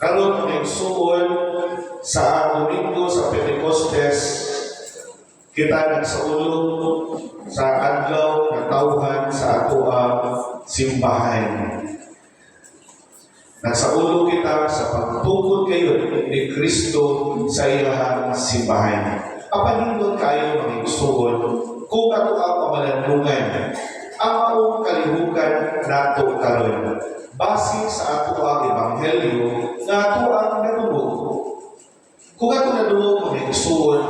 Karon ng suol sa Domingo sa Pentecostes, kita nagsaulog sa adlaw nga tawhan sa ato ang simbahan. Nagsaulog kita sa pagtukod kayo ni Kristo sa iyang simbahan. Apanindot kayo mga igsuon kung ato ang pamalandungan, ang maong kalihukan nato karon. Base sa ato ang ebanghelyo nga ato ang nadungog. Kung ato nadungog mga igsuon,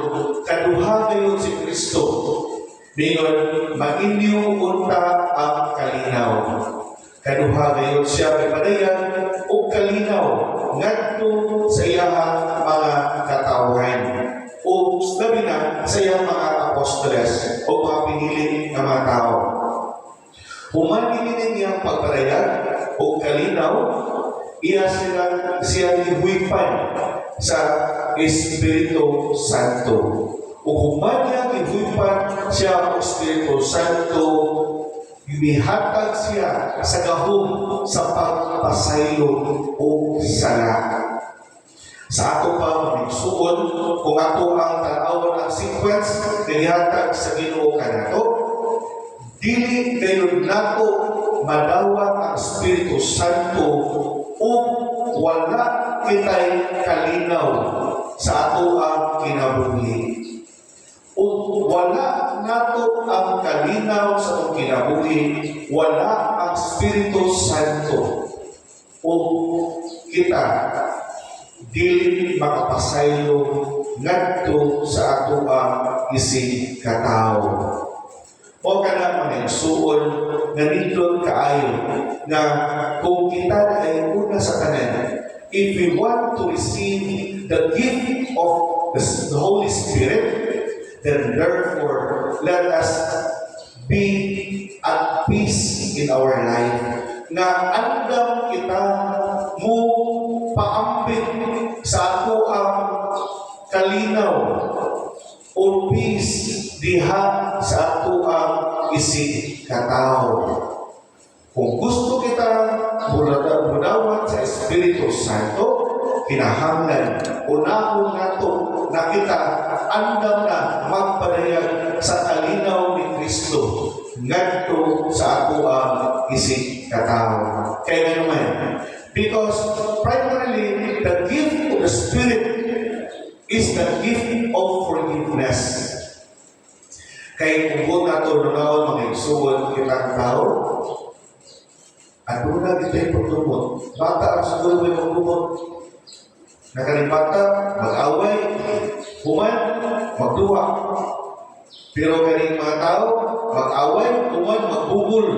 kaduha kayo si Kristo. Mingon, mag-inyo unta ang kalinaw. Kaduha kayo siya pipadayan o kalinaw ngadto sa iyang mga katawhan o labi na sa iyang mga apostoles o mga pinili ng mga tao. Humani niyang pagparayag o kalinaw, iya siya lihuipan sa Espiritu Santo. O humani ang lihuipan siya ang Espiritu Santo, yumihatag siya sa gahom sa pagpasaylo o sala. Sa ato pa magsuon, kung ato ang tanawan ang sequence na ihatag sa Ginoo kanato, dili kayo nato madawat ang Espiritu Santo o wala kitay kalinaw sa ato ang kinabuhi. O wala nato ang kalinaw sa atong kinabuhi, wala ang Espiritu Santo. O kita dili makapasaylo ngadto sa ato ang isig katao. O kana mga igsuon nga nindot kaayo nga kung kita ay una sa tanan, if we want to receive the gift of the Holy Spirit, then therefore let us be at peace in our life. Nga andam kita mo paambit sa ato ang kalinaw o peace diha sa ato ang isig katao. Kung gusto kita munawat sa Espiritu Santo, kinahanglan unahon nato na kita andam na magpadayag sa kalinaw ni Kristo ngadto sa ato ang isig katao. Kaya naman, because primarily the gift of the Spirit is the gift of forgiveness. Kaya kung nato nunawon mga igsuon kitang tao, at una kita ipagtumot. Bata ang siguro may magtumot. Nakalipata, mag-away, human, magduwa. Pero kaning mga tao, mag-away, human, magbugol.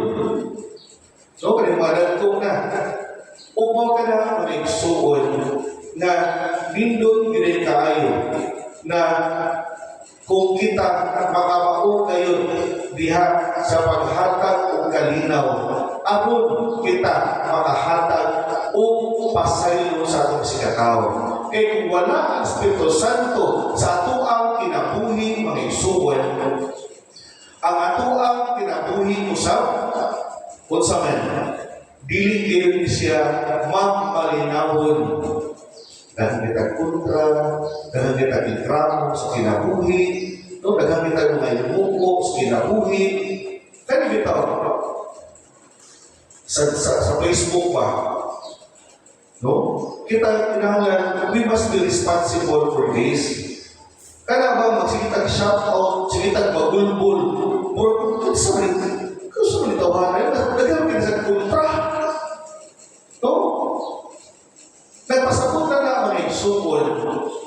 So, kaning mga dagkong na. Upaw ka na mga igsuon na nindot ginay kaayo na kung kita makabao kayo diha sa paghatag o kalinaw, abot kita makahatag o pasaylo sa atong sikataw. Kaya kung wala ang Espiritu Santo sa ato ang kinabuhi mga igsuon, ang ato ang kinabuhi usab, unsa man, dili kayo siya magpalinawon. Dahil kita kontra, dahil kita ikramo sa kinabuhi, no? Dahil kita mga imuko sa kinabuhi. Kaya kita sa Facebook pa, no? Kita kinahanglan, we must be responsible for this. Kaya ba magsigitag shoutout, sigitag magulbul, more kung sa mga tawanan, dahil kita sa kontra. No? Nagpasabot na mga igsuon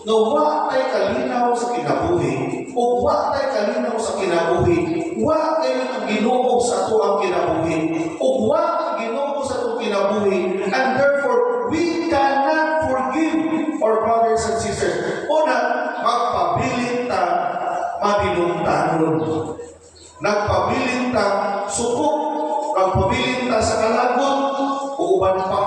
na wa tayo kalinaw sa kinabuhi o wa tayo kalinaw sa kinabuhi, wa tayo ang Ginoo sa ato ang kinabuhi o wa ang Ginoo sa ato kinabuhi, and therefore we cannot forgive our brothers and sisters. Una, magpabilin ta madinungtanon, nagpabilin ta sukok, nagpabilin ta sa kalagot o uban pa.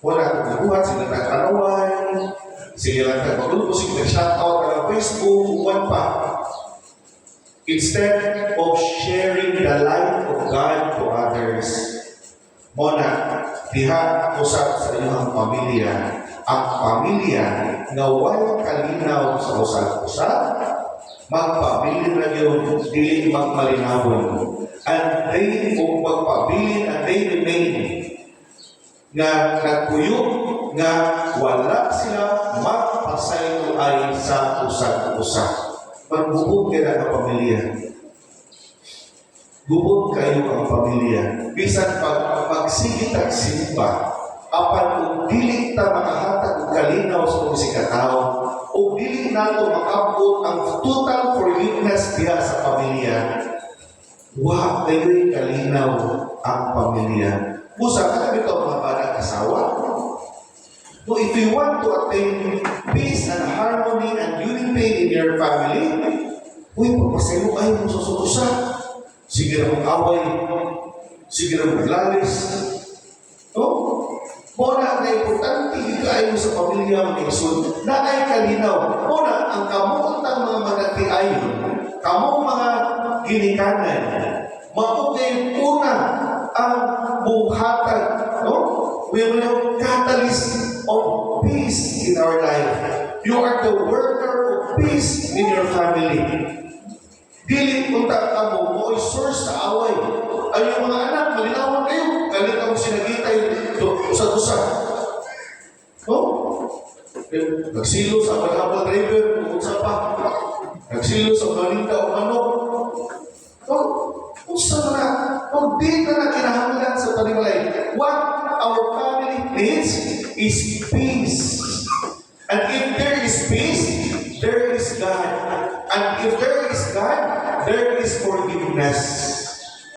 Wala kong nabuhat, sila nag-anawan, sila nag-magulpo, sila nag-shoutout ka ng Facebook, uwan pa. Instead of sharing the light of God to others, Mona, diha usab sa inyong pamilya, ang pamilya nga walang kalinaw sa usag-usag, magpabilin na yun, dili magmalinawon. And they, kung magpabilin and they remain, nga nagpuyog, nga wala sila magpasaylo ay sa usag-usag. Magbubog kayo ang pamilya. Gubog kayo ang pamilya. Bisan pagsigit at simba, apan kung dili ta makahatag og kalinaw sa mga tao, o dili nato makabot ang total forgiveness diha sa pamilya, wa kayo'y kalinaw ang pamilya. Busa ka ito mga banang asawa. So if you want to attain peace and harmony and unity in your family, papasayo kayo mo sa susa. Sige na mag-away, sige na maglalis. No? Muna na importante ikayo sa pamilya ng Isun na ay kalinaw. Muna, ang kamuntang mga manatiayon, kamong mga ginikanan, maugay una ang buhatag, no? We will have catalyst of peace in our life. You are the worker of peace in your family. Dili punta ka mo source sa away. Ay yung mga anak, malinawan kayo. Galit ang sinagitay sa no? Nagsilo sa malhabal driver, sa pa. Nagsilo sa malinda o manok. No? Unsa na? Kung di na kinahanglan sa panimalay, what our family needs is peace. And if there is peace, there is God. And if there is God, there is forgiveness.